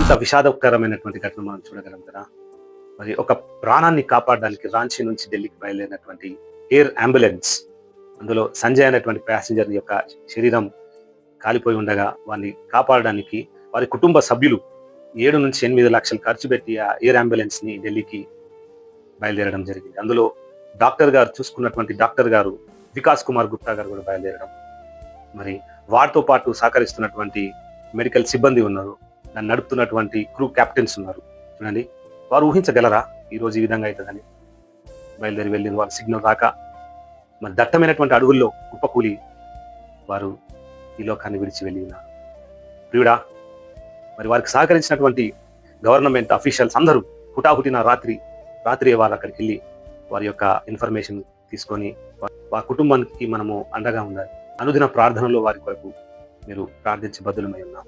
ఎంత విషాదకరమైనటువంటి ఘటన మనం చూడగలం కదా. మరి ఒక ప్రాణాన్ని కాపాడడానికి రాంచీ నుంచి ఢిల్లీకి బయలుదేరినటువంటి ఎయిర్ అంబులెన్స్, అందులో సంజయ్ అనేటువంటి ప్యాసింజర్ యొక్క శరీరం కాలిపోయి ఉండగా వారిని కాపాడడానికి వారి కుటుంబ సభ్యులు 7 నుంచి 8 లక్షలు ఖర్చు పెట్టి ఆ ఎయిర్ అంబులెన్స్ ని ఢిల్లీకి బయలుదేరడం జరిగింది. అందులో చూసుకున్నటువంటి డాక్టర్ గారు వికాస్ కుమార్ గుప్తా గారు కూడా బయలుదేరడం, మరి వారితో పాటు సహకరిస్తున్నటువంటి మెడికల్ సిబ్బంది ఉన్నారు, దాన్ని నడుపుతున్నటువంటి క్రూ క్యాప్టెన్స్ ఉన్నారు. చూడండి, వారు ఊహించగలరా ఈరోజు ఈ విధంగా అవుతుందని? బయలుదేరి వెళ్ళిన వారు సిగ్నల్ రాక మరి దట్టమైనటువంటి అడవుల్లో కుప్పకూలి వారు ఈ లోకాన్ని విడిచి వెళ్ళి ఉన్నారు. ప్రియుడా, మరి వారికి సహకరించినటువంటి గవర్నమెంట్ అఫీషియల్స్ అందరూ హుటాహుటిన రాత్రి వారు అక్కడికి వెళ్ళి వారి యొక్క ఇన్ఫర్మేషన్ తీసుకొని వారి కుటుంబానికి మనము అండగా ఉండాలి. అనుదిన ప్రార్థనలో వారి కొరకు మీరు ప్రార్థించి బద్దులమై ఉన్నాం.